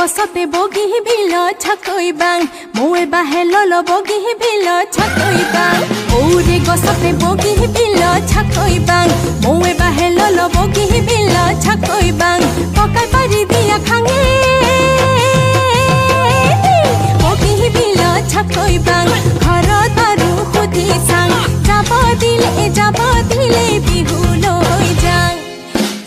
গছতে বগি বিল ছাকৈ বাং মই বাহে লল বগি বিল ছাকৈ বাং ঔৰে গছতে বগি বিল ছাকৈ বাং মই বাহে লল বগি বিল ছাকৈ বাং পকাই পাৰি দিয়া খাঙে বগি বিল ছাকৈ বাং ঘৰত আৰু সুধি চাং যাব দিলে বিহু লৈ যাং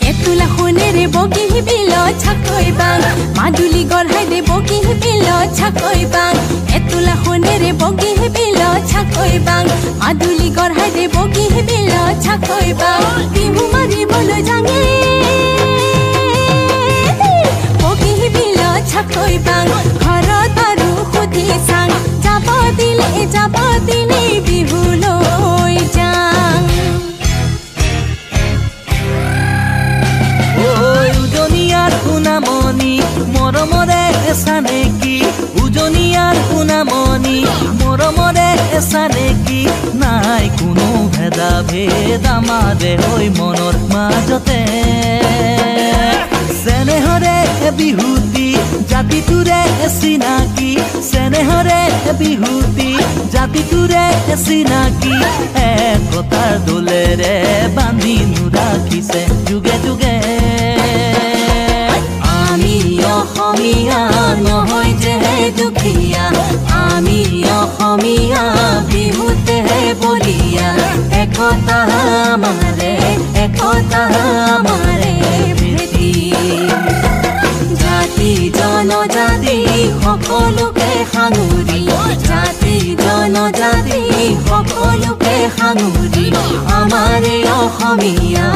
এতুলা শুনেৰে বগি বিল ছাকৈ বাং মাদুলি গঢ়াই দে বগি বিল ছাকৈ বাং এতুলা শুনেৰে বগি বিল ছাকৈ বাং মাদুলি গঢ়াই দে বগি বিল ছাকৈ বাং বিহু মাৰিবলৈ যাঙে বগি বিল ছাকৈ বাং ঘৰত আৰু সুধি চাং যাব দিলে বিহু লৈ যাং উজনিয়াৰ সোণামণি মৰমৰে এছা নেকি উজনিয়াৰ সোণামণি মৰমৰে এছা নেকি নাই কোনো ভেদা ভেদ আমাৰে হৈ মনৰ মাজতে চেনেহৰে বিহুতি জাতিটোৰে চিনাকি চেনেহৰে বিহুতি জাতিটোৰে চিনাকি একতাৰ দোলেৰে বান্ধি ৰাখিছে যুগে যুগে আমি অসমীয়া নহয় যে দুখীয়া আমি অসমীয়া বিহুতে বলিয়া একতা আমাৰে ভেটি জাতি জনজাতি সকলোকে সাঙুৰি জাতি জনজাতি সকলোকে সাঙুৰি আমাৰে অসমীয়া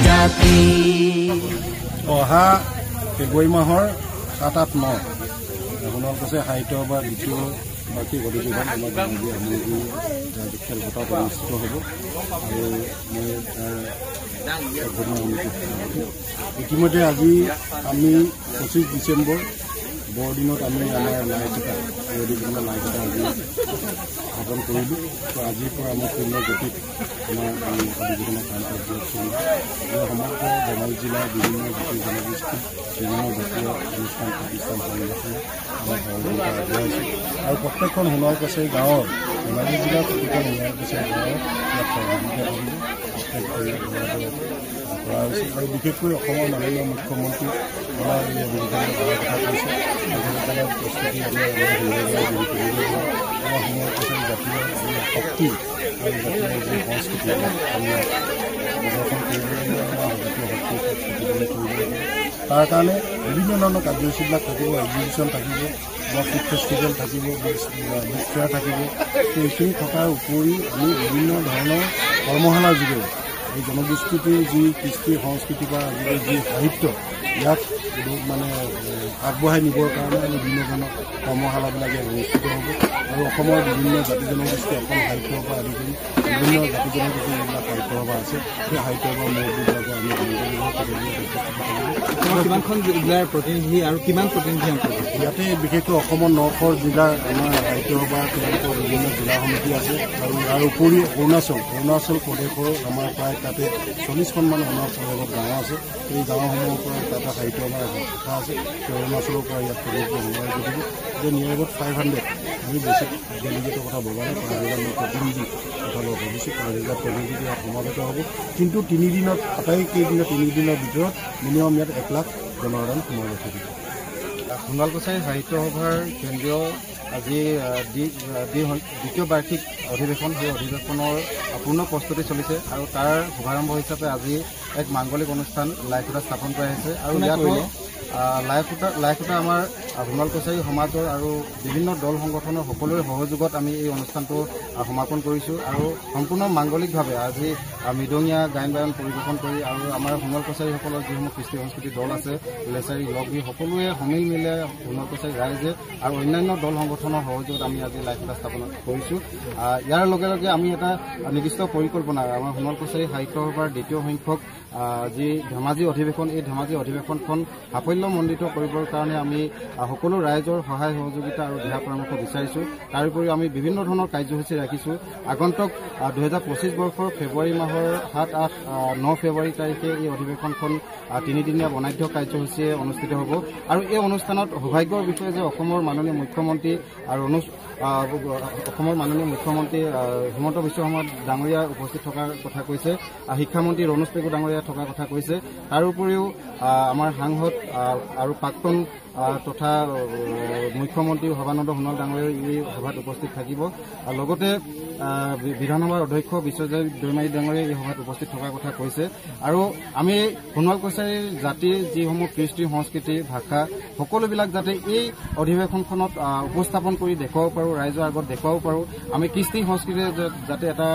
জাতি অহা ফেব্ৰুৱাৰী মাহৰ 7-8-9 আপোনাৰ কৈছে সাহিত্য বা দ্বিতীয় বাৰ্ষিক অধিৱেশন আমাৰ খেল পথাৰত অনুষ্ঠিত হ'ব আৰু মই ইতিমধ্যে আজি আমি 25 ডিচেম্বৰ বৰদিনত আমি আমাৰ লাইকটা অধিৱেশনৰ লাইকটা আজি স্থাপন কৰিলোঁ তো আজিৰ পৰা আমাৰ পূৰ্ণ গতিত আমাৰ অধিৱেশনৰ কাম কাৰ্য চলিব সমগ্ৰ ধেমাজি জিলাৰ বিভিন্ন জাতি জনগোষ্ঠী বিভিন্ন জাতীয় অনুষ্ঠান প্ৰতিষ্ঠান সংগঠন আমাৰ সহযোগিতা আগবঢ়াইছে আৰু প্ৰত্যেকখন সোণোৱাল কছাৰী গাঁৱৰ ধেমাজি জিলাৰ প্ৰতিখন সোণোৱাল কছাৰী গাঁৱৰ ইয়াত সহযোগিতা কৰিব কৰা হৈছে আৰু বিশেষকৈ অসমৰ মাননীয় মুখ্যমন্ত্ৰী আমাৰ এই অধিৱেশনত অহাৰ কথা কৈছে আজকালৰ প্ৰস্তুতি আমাৰ সোণোৱাল কছাৰী জাতীয় শক্তি আৰু জাতীয় যি সংস্কৃতি আমি প্ৰদৰ্শন কৰিবলৈ আমাৰ জাতীয় শক্তি প্ৰতিফলন কৰিবলৈ তাৰ কাৰণে বিভিন্ন ধৰণৰ কাৰ্যসূচীবিলাক থাকিব এক্সিবিশ্যন থাকিব বা ফুড ফেষ্টিভেল থাকিব বুক ফেয়াৰ থাকিব এইখিনি থকাৰ উপৰি আমি বিভিন্ন ধৰণৰ কৰ্মশালাৰ যোগেৰে এই জনগোষ্ঠীটোৰ যি কৃষ্টি সংস্কৃতি বা যি সাহিত্য ইয়াক মানে আগবঢ়াই নিবৰ কাৰণে আমি বিভিন্ন ধৰণৰ কৰ্মশালাবিলাক ইয়াত অনুষ্ঠিত হ'ব আৰু অসমৰ বিভিন্ন জাতি জনগোষ্ঠী অসম সাহিত্য সভা আদি কৰি বিভিন্ন জাতি জনগোষ্ঠীৰ যিবিলাক সাহিত্য সভা আছে সেই সাহিত্য সভাৰ মুৰব্বীবিলাকে আমি কিমানখন জিলাৰ প্ৰতিনিধি আৰু কিমান প্ৰতিনিধি ইয়াতে বিশেষকৈ অসমৰ 9খন জিলাৰ আমাৰ সাহিত্য সভা তেওঁলোকৰ বিভিন্ন জিলা সমিতি আছে আৰু ইয়াৰ উপৰিও অৰুণাচল প্ৰদেশৰ আমাৰ প্ৰায় তাতে 40খনমান অৰুণাচলৰ গাঁও আছে এই গাঁওসমূহৰ পৰা তাতে সাহিত্য সভাৰ কথা আছে অৰুণাচলৰ পৰা ইয়াত গতিকে যে নিয়াৰ 500 আমি বেছি ডেলিগেটৰ কথা ভবা নাই 5,000 প্ৰতিনিধি কথা লগ ভাবিছোঁ 5,000 প্ৰতিনিধি ইয়াত সমাবেত হ'ব কিন্তু 3 দিনত আটাইকেইদিনৰ 3 দিনৰ ভিতৰত মিনিমাম ইয়াত 1 লাখ জনসাধাৰণ সমাবেত থাকিব সোণোৱাল কছাৰী সাহিত্য সভাৰ কেন্দ্ৰীয় আজি দ্বিতীয় বাৰ্ষিক অধিৱেশন সেই অধিৱেশনৰ পূৰ্ণ প্ৰস্তুতি চলিছে আৰু তাৰ শুভাৰম্ভ হিচাপে আজি এক মাংগলিক অনুষ্ঠান লাইখুটা স্থাপন কৰা হৈছে আৰু ইয়াতো লাইখুটা আমাৰ সোণোৱাল কছাৰী সমাজৰ আৰু বিভিন্ন দল সংগঠনৰ সকলোৰে সহযোগত আমি এই অনুষ্ঠানটো সমাপন কৰিছোঁ আৰু সম্পূৰ্ণ মাংগলিকভাৱে আজি মৃদঙীয়া গায়ন বায়ন পৰিৱেশন কৰি আৰু আমাৰ সোণোৱাল কছাৰীসকলৰ যিসমূহ কৃষ্টি সংস্কৃতিৰ দল আছে লেচাৰী লগবি সকলোৱে সমিল মিলে সোণোৱাল কছাৰী ৰাইজে আৰু অন্যান্য দল সংগঠনৰ সহযোগত আমি আজি লাইখুটা স্থাপন কৰিছোঁ ইয়াৰ লগে লগে আমি এটা নিৰ্দিষ্ট পৰিকল্পনা আমাৰ সোণোৱাল কছাৰী সাহিত্য সভাৰ দ্বিতীয় সংখ্যক যি ধেমাজি অধিৱেশন এই ধেমাজি অধিৱেশনখন সাফল্যমণ্ডিত কৰিবৰ কাৰণে আমি সকলো ৰাইজৰ সহায় সহযোগিতা আৰু দিহা পৰামৰ্শ বিচাৰিছোঁ। তাৰ উপৰিও আমি বিভিন্ন ধৰণৰ কাৰ্যসূচী ৰাখিছোঁ। আগন্তুক 2025 বৰ্ষৰ ফেব্ৰুৱাৰী মাহৰ 7, 8, 9 ফেব্ৰুৱাৰী তাৰিখে এই অধিৱেশনখন 3দিনীয়া বৰ্ণাঢ্য কাৰ্যসূচীৰে অনুষ্ঠিত হ'ব। আৰু এই অনুষ্ঠানত সৌভাগ্যৰ বিষয়ে যে অসমৰ মাননীয় মুখ্যমন্ত্ৰী আৰু হিমন্ত বিশ্ব শৰ্মা ডাঙৰীয়া উপস্থিত থকাৰ কথা কৈছে, শিক্ষামন্ত্ৰী ৰণোজ পেগু ডাঙৰীয়া থকাৰ কথা কৈছে। তাৰ উপৰিও আমাৰ সাংসদ আৰু প্ৰাক্তন তথা মুখ্যমন্ত্ৰী সৰ্বানন্দ সোণোৱাল ডাঙৰীয়া এই সভাত উপস্থিত থাকিব। লগতে বিধানসভাৰ অধ্যক্ষ বিশ্বজিৎ দৈমাৰী ডাঙৰীয়া এই সভাত উপস্থিত থকাৰ কথা কৈছে। আৰু আমি সোণোৱাল কছাৰীৰ জাতিৰ যিসমূহ কৃষ্টি সংস্কৃতি ভাষা সকলোবিলাক যাতে এই অধিৱেশনখনত উপস্থাপন কৰি দেখুৱাব পাৰোঁ, ৰাইজৰ আগত দেখুৱাব পাৰোঁ। আমি কৃষ্টি সংস্কৃতিৰ যাতে এটা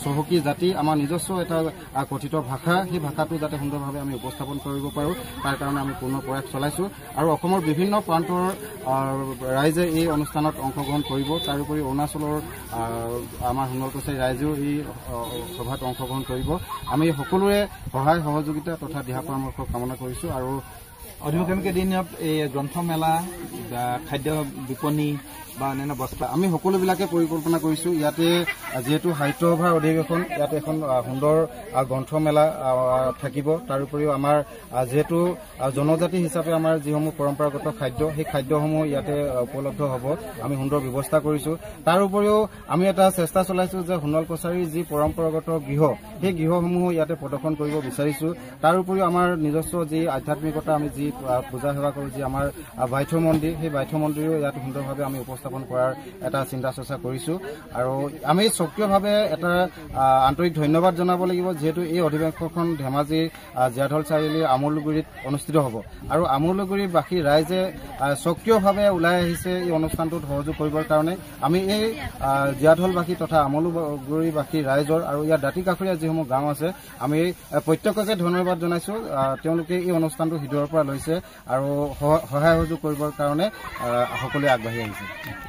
চহকী জাতি, আমাৰ নিজস্ব এটা কথিত ভাষা, সেই ভাষাটো যাতে সুন্দৰভাৱে আমি উপস্থাপন কৰিব পাৰোঁ, তাৰ কাৰণে আমি পূৰ্ণ প্ৰয়াস চলাইছোঁ। আৰু অসমৰ বিভিন্ন প্ৰান্তৰ ৰাইজে এই অনুষ্ঠানত অংশগ্ৰহণ কৰিব। তাৰোপৰি অৰুণাচলৰ আমাৰ সোণোৱাল কছাৰী ৰাইজেও এই সভাত অংশগ্ৰহণ কৰিব। আমি সকলোৰে সহায় সহযোগিতা তথা দিহা পৰামৰ্শ কামনা কৰিছোঁ। আৰু অধিৱেশন কেইদিনত এই গ্ৰন্থমেলা, খাদ্য বিপণী বা অন্যান্য বস্তা আমি সকলোবিলাকে পৰিকল্পনা কৰিছোঁ। ইয়াতে যিহেতু সাহিত্য সভাৰ অধিৱেশন, ইয়াতে এখন সুন্দৰ গ্ৰন্থমেলা থাকিব। তাৰোপৰিও আমাৰ যিহেতু জনজাতি হিচাপে আমাৰ যিসমূহ পৰম্পৰাগত খাদ্য, সেই খাদ্যসমূহ ইয়াতে উপলব্ধ হ'ব। আমি সুন্দৰ ব্যৱস্থা কৰিছোঁ। তাৰ উপৰিও আমি এটা চেষ্টা চলাইছোঁ যে সোণোৱাল কছাৰীৰ যি পৰম্পৰাগত গৃহ, সেই গৃহসমূহো ইয়াতে প্ৰদৰ্শন কৰিব বিচাৰিছোঁ। তাৰ উপৰিও আমাৰ নিজস্ব যি আধ্যাত্মিকতা, আমি যি পূজা সেৱা কৰোঁ, যি আমাৰ বাইথ মন্দিৰ, সেই বাইথ মন্দিৰো ইয়াত সুন্দৰভাৱে আমি উপস্থাপন কৰাৰ এটা চিন্তা চৰ্চা কৰিছোঁ। আৰু আমি সক্ৰিয়ভাৱে এটা আন্তৰিক ধন্যবাদ জনাব লাগিব, যিহেতু এই অধিৱেশনখন ধেমাজিৰ জীয়াঢল চাৰিআলিৰ আমোলগুৰিত অনুষ্ঠিত হ'ব। আৰু আমোলগুৰিবাসী ৰাইজে সক্ৰিয়ভাৱে ওলাই আহিছে এই অনুষ্ঠানটোত সহযোগ কৰিবৰ কাৰণে। আমি এই জীয়াঢলবাসী তথা আমোলগুৰিবাসী ৰাইজৰ আৰু ইয়াৰ দাঁতি কাষৰীয়া যিসমূহ গাঁও আছে, আমি প্ৰত্যেককে ধন্যবাদ জনাইছোঁ। তেওঁলোকে এই অনুষ্ঠানটো হৃদয়ৰ পৰা লৈছে আৰু সহায় সহযোগ কৰিবৰ কাৰণে সকলোৱে আগবাঢ়ি আহিছে।